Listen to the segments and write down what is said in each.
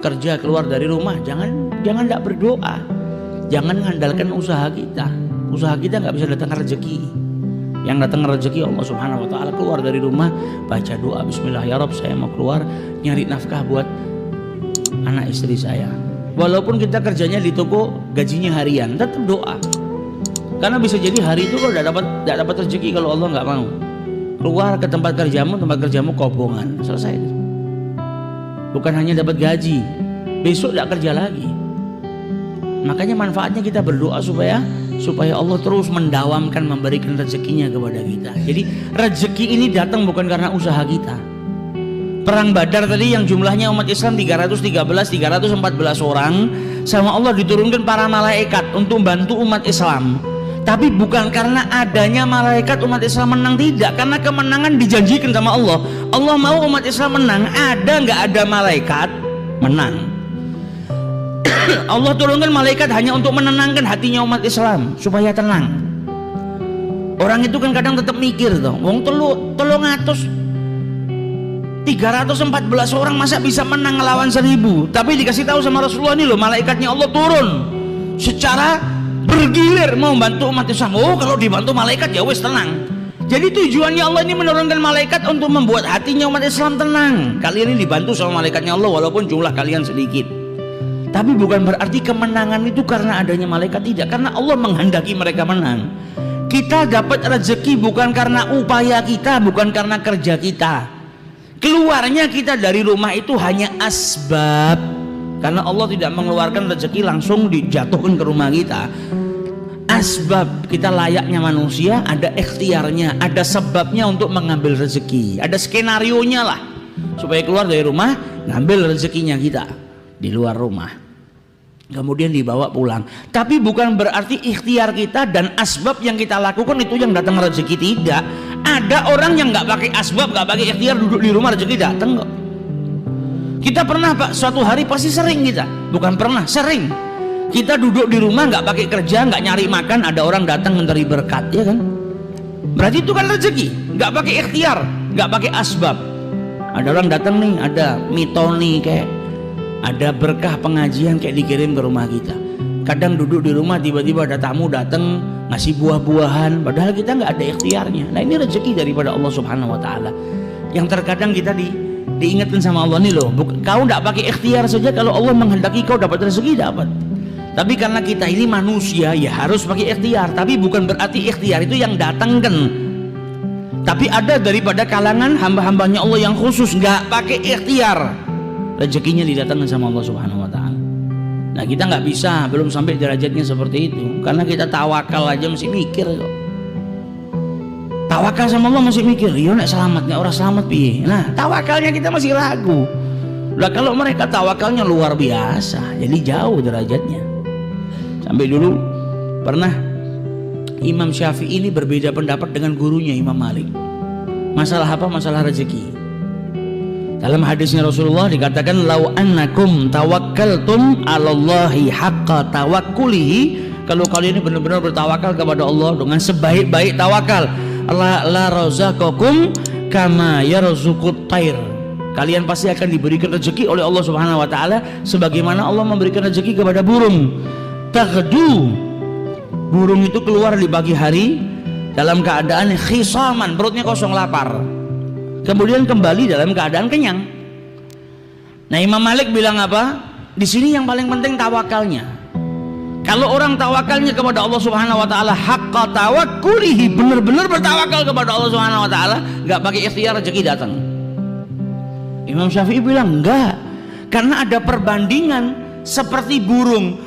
kerja, keluar dari rumah, jangan tidak berdoa, jangan mengandalkan usaha kita. Usaha kita nggak bisa datang rezeki. Yang datang rezeki Allah Subhanahu Wa Taala. Keluar dari rumah, baca doa, Bismillah ya Rob, saya mau keluar nyari nafkah buat anak istri saya. Walaupun kita kerjanya di toko, gajinya harian, tetap doa. Karena bisa jadi hari itu kalau tidak dapat rezeki kalau Allah nggak mau. Keluar ke tempat kerjamu kobongan, selesai. Bukan hanya dapat gaji, besok tidak kerja lagi. Makanya manfaatnya kita berdoa supaya Allah terus mendawamkan, memberikan rezekinya kepada kita. Jadi rezeki ini datang bukan karena usaha kita. Perang Badar tadi yang jumlahnya umat Islam 314 orang, sama Allah diturunkan para malaikat untuk bantu umat Islam. Tapi bukan karena adanya malaikat umat Islam menang, tidak, karena kemenangan dijanjikan sama Allah. Allah mau umat Islam menang, ada nggak ada malaikat menang. Allah turunkan malaikat hanya untuk menenangkan hatinya umat Islam supaya tenang. Orang itu kan kadang tetap mikir tuh, wong 314 orang masa bisa menang ngelawan 1000. Tapi dikasih tahu sama Rasulullah nih loh, malaikatnya Allah turun secara bergilir mau bantu umat Islam. Oh, kalau dibantu malaikat ya wes tenang. Jadi tujuannya Allah ini menurunkan malaikat untuk membuat hatinya umat Islam tenang. Kalian ini dibantu sama malaikatnya Allah walaupun jumlah kalian sedikit. Tapi bukan berarti kemenangan itu karena adanya malaikat, tidak, karena Allah menghendaki mereka menang. Kita dapat rezeki bukan karena upaya kita, bukan karena kerja kita. Keluarnya kita dari rumah itu hanya asbab, karena Allah tidak mengeluarkan rezeki langsung dijatuhkan ke rumah kita. Asbab, kita layaknya manusia, ada ikhtiarnya, ada sebabnya untuk mengambil rezeki, ada skenarionya lah supaya keluar dari rumah ngambil rezekinya kita di luar rumah, kemudian dibawa pulang. Tapi bukan berarti ikhtiar kita dan asbab yang kita lakukan itu yang datang rezeki, tidak. Ada orang yang nggak pakai asbab, nggak pakai ikhtiar, duduk di rumah rezeki datang kok. Kita pernah Pak, suatu hari pasti sering kita, bukan pernah, sering kita duduk di rumah nggak pakai kerja, nggak nyari makan, ada orang datang memberi berkat, ya kan? Berarti itu kan rezeki, nggak pakai ikhtiar, nggak pakai asbab. Ada orang datang nih, ada mitoni kayak ada berkah pengajian kayak dikirim ke rumah kita. Kadang duduk di rumah tiba-tiba ada tamu datang ngasih buah-buahan, padahal kita nggak ada ikhtiarnya. Nah ini rezeki daripada Allah Subhanahu Wa Taala. Yang terkadang kita diingatkan sama Allah nih loh, kau nggak pakai ikhtiar saja, kalau Allah menghendaki kau dapat rezeki dapat. Tapi karena kita ini manusia ya harus pakai ikhtiar. Tapi bukan berarti ikhtiar itu yang datangkan. Tapi ada daripada kalangan hamba-hambanya Allah yang khusus nggak pakai ikhtiar, rezekinya didatangkan sama Allah Subhanahu Wa Taala. Nah kita nggak bisa, belum sampai derajatnya seperti itu, karena kita tawakal aja masih mikir kok. Tawakal sama Allah masih mikir, iya nek selamatnya orang selamat piye. Nah tawakalnya kita masih ragu. Lah kalau mereka tawakalnya luar biasa, jadi jauh derajatnya. Sampai dulu pernah Imam Syafi'i ini berbeda pendapat dengan gurunya Imam Malik. Masalah apa? Masalah rezeki. Dalam hadisnya Rasulullah dikatakan, lau annakum tawakkaltum 'alallahi haqqa tawakkulihi, kalau kalian ini benar-benar bertawakal kepada Allah dengan sebaik-baik tawakal, la razaqakum kama yarzuqut thair, kalian pasti akan diberikan rezeki oleh Allah Subhanahu Wa Taala sebagaimana Allah memberikan rezeki kepada burung. Taghdu, burung itu keluar di pagi hari dalam keadaan khisaman, perutnya kosong lapar, kemudian kembali dalam keadaan kenyang. Nah Imam Malik bilang apa? Di sini yang paling penting tawakalnya. Kalau orang tawakalnya kepada Allah Subhanahu Wa Taala haqqa tawakkulihi, benar-benar bertawakal kepada Allah Subhanahu Wa Taala, nggak pakai ikhtiar, rezeki datang. Imam Syafi'i bilang enggak, karena ada perbandingan seperti burung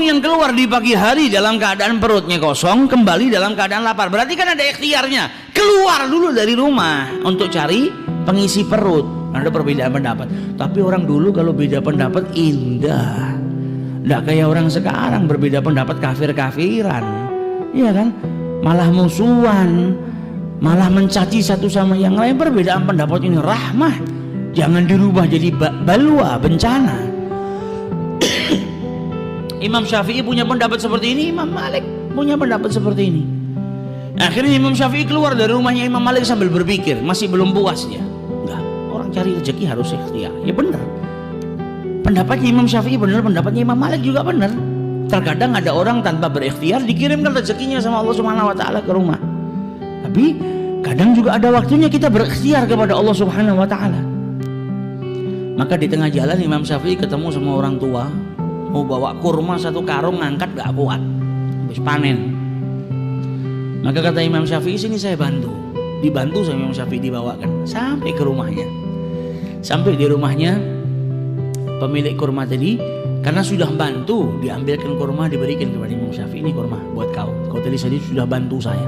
yang keluar di pagi hari dalam keadaan perutnya kosong, kembali dalam keadaan lapar. Berarti kan ada ikhtiarnya, keluar dulu dari rumah untuk cari pengisi perut. Ada perbedaan pendapat, tapi orang dulu kalau beda pendapat indah, nggak kayak orang sekarang berbeda pendapat kafir-kafiran, iya kan? Malah musuhan, malah mencaci satu sama yang lain. Perbedaan pendapat ini rahmah, jangan dirubah jadi balwa, bencana. Imam Syafi'i punya pendapat seperti ini, Imam Malik punya pendapat seperti ini. Akhirnya Imam Syafi'i keluar dari rumahnya Imam Malik sambil berpikir, masih belum puas dia. Enggak, orang cari rezeki harus ikhtiar. Ya benar. Pendapatnya Imam Syafi'i benar, pendapatnya Imam Malik juga benar. Terkadang ada orang tanpa berikhtiar dikirimkan rezekinya sama Allah Subhanahu wa taala ke rumah. Tapi kadang juga ada waktunya kita berikhtiar kepada Allah Subhanahu wa taala. Maka di tengah jalan Imam Syafi'i ketemu sama orang tua, mau bawa kurma 1 karung, ngangkat gak kuat, habis panen. Maka kata Imam Syafi'i, sini saya bantu. Dibantu sama Imam Syafi'i, dibawakan sampai ke rumahnya. Sampai di rumahnya, pemilik kurma tadi, karena sudah bantu, diambilkan kurma, diberikan kepada Imam Syafi'i. Ini kurma buat kau tadi sudah bantu saya.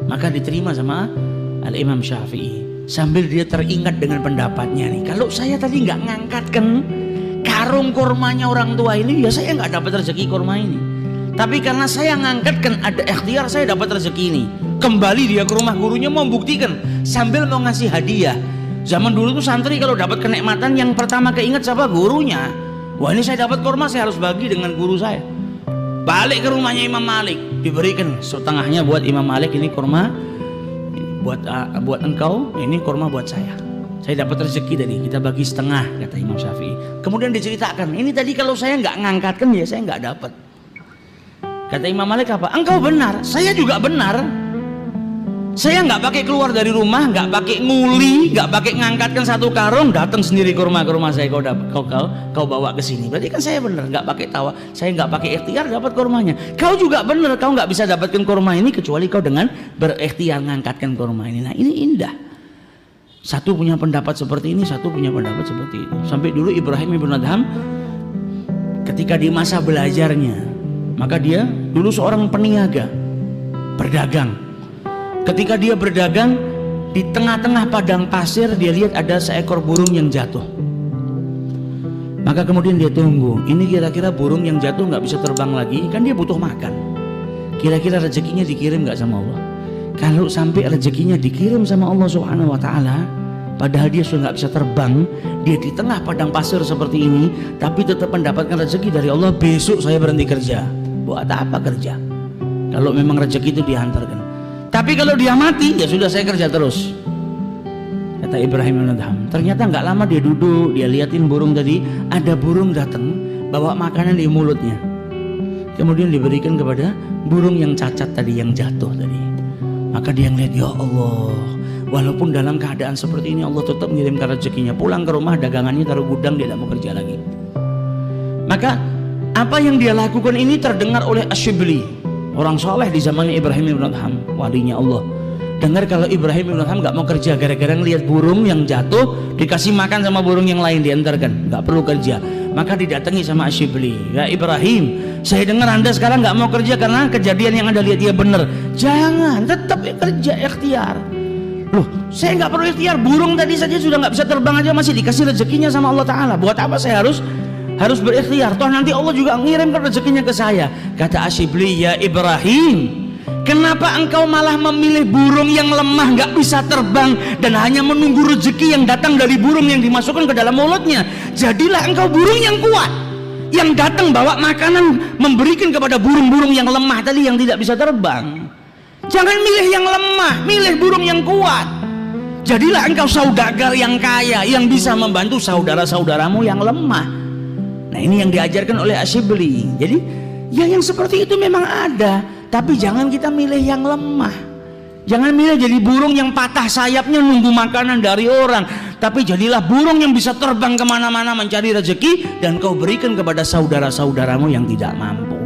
Maka diterima sama Al-Imam Syafi'i. Sambil dia teringat dengan pendapatnya nih, kalau saya tadi nggak ngangkatkan karung kurmanya orang tua ini, ya saya nggak dapat rezeki kurma ini. Tapi karena saya ngangkatkan, ada ikhtiar, saya dapat rezeki ini. Kembali dia ke rumah gurunya mau buktikan, sambil mau ngasih hadiah. Zaman dulu tuh santri kalau dapat kenikmatan yang pertama keinget siapa? Gurunya. Wah, ini saya dapat kurma, saya harus bagi dengan guru saya. Balik ke rumahnya Imam Malik, diberikan setengahnya buat Imam Malik, ini kurma buat engkau, ini kurma buat saya dapat rezeki tadi, kita bagi setengah, kata Imam Syafi'i. Kemudian diceritakan, ini tadi kalau saya nggak ngangkatkan ya saya nggak dapat. Kata Imam Malik apa? Engkau benar, saya juga benar. Saya nggak pakai keluar dari rumah, nggak pakai nguli, nggak pakai ngangkatkan 1 karung, datang sendiri ke rumah saya, kau bawa ke sini. Berarti kan saya benar, nggak pakai tawa, saya nggak pakai ikhtiar dapat kurmanya. Kau juga benar, kau nggak bisa dapatkan kurma ini kecuali kau dengan berikhtiar ngangkatkan kurma ini. Nah, ini indah. Satu punya pendapat seperti ini, satu punya pendapat seperti itu. Sampai dulu Ibrahim ibn Adham ketika di masa belajarnya, maka dia dulu seorang peniaga, berdagang. Ketika dia berdagang, di tengah-tengah padang pasir dia lihat ada seekor burung yang jatuh. Maka kemudian dia tunggu, ini kira-kira burung yang jatuh nggak bisa terbang lagi, kan dia butuh makan. Kira-kira rezekinya dikirim nggak sama Allah? Kalau sampai rezekinya dikirim sama Allah Subhanahu wa taala, padahal dia sudah nggak bisa terbang, dia di tengah padang pasir seperti ini, tapi tetap mendapatkan rezeki dari Allah. Besok saya berhenti kerja. Buat apa kerja? Kalau memang rezeki itu dihantarkan. Tapi kalau dia mati, ya sudah saya kerja terus. Kata Ibrahim bin Adham. Ternyata nggak lama dia duduk, dia liatin burung tadi. Ada burung datang, bawa makanan di mulutnya. Kemudian diberikan kepada burung yang cacat tadi, yang jatuh tadi. Maka dia ngeliat, ya Allah, walaupun dalam keadaan seperti ini Allah tetap mengirimkan rezekinya. Pulang ke rumah, dagangannya taruh gudang, dia tidak mau kerja lagi. Maka apa yang dia lakukan ini terdengar oleh Asyibli, orang soleh di zamannya Ibrahim bin Adham, walinya Allah. Dengar kalau Ibrahim bin Adham nggak mau kerja gara-gara ngelihat burung yang jatuh, dikasih makan sama burung yang lain, diantarkan, nggak perlu kerja. Maka didatangi sama Asyibli, ya Ibrahim, saya dengar anda sekarang nggak mau kerja karena kejadian yang anda lihat. Dia benar, jangan, tetap kerja, ikhtiar. Loh, saya nggak perlu ikhtiar, burung tadi saja sudah nggak bisa terbang aja masih dikasih rezekinya sama Allah Ta'ala. Buat apa saya harus berikhtiar? Toh nanti Allah juga ngirimkan rezekinya ke saya. Kata Asyibli, ya Ibrahim, kenapa engkau malah memilih burung yang lemah, nggak bisa terbang, dan hanya menunggu rezeki yang datang dari burung yang dimasukkan ke dalam mulutnya? Jadilah engkau burung yang kuat, yang datang bawa makanan, memberikan kepada burung-burung yang lemah tadi yang tidak bisa terbang. Jangan milih yang lemah, milih burung yang kuat. Jadilah engkau saudagar yang kaya, yang bisa membantu saudara-saudaramu yang lemah. Nah, ini yang diajarkan oleh Asyibli. Jadi ya yang seperti itu memang ada, tapi jangan kita milih yang lemah. Jangan milih jadi burung yang patah sayapnya nunggu makanan dari orang, tapi jadilah burung yang bisa terbang kemana-mana mencari rezeki, dan kau berikan kepada saudara-saudaramu yang tidak mampu.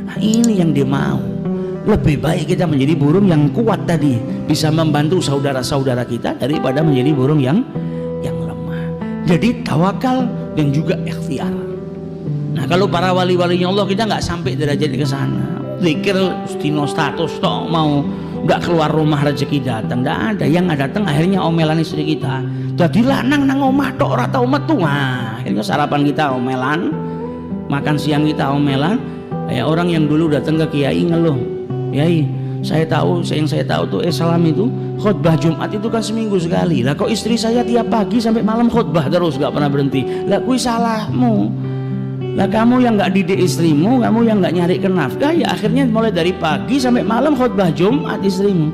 Nah, ini yang dia mau. Lebih baik kita menjadi burung yang kuat tadi, bisa membantu saudara-saudara kita, daripada menjadi burung yang lemah. Jadi tawakal dan juga ikhtiar. Nah, kalau para wali-walinya Allah, kita nggak sampai derajat ke sana. Zikir stino status toh, mau nggak keluar rumah rezeki datang, nggak ada. Yang nggak datang akhirnya omelan istri kita. Jadi lanang nang omah tok ora tau metu. Nah, akhirnya sarapan kita omelan, makan siang kita omelan. Kayak orang yang dulu datang ke kiai ngeluh, "Kiai, saya tahu tuh Islam itu khutbah Jumat itu kan seminggu sekali. Lah kok istri saya tiap pagi sampai malam khutbah terus, nggak pernah berhenti. Lah kui salahmu. Lah kamu yang nggak didik istrimu, kamu yang nggak nyari nafkah, ya akhirnya mulai dari pagi sampai malam khutbah Jumat istrimu.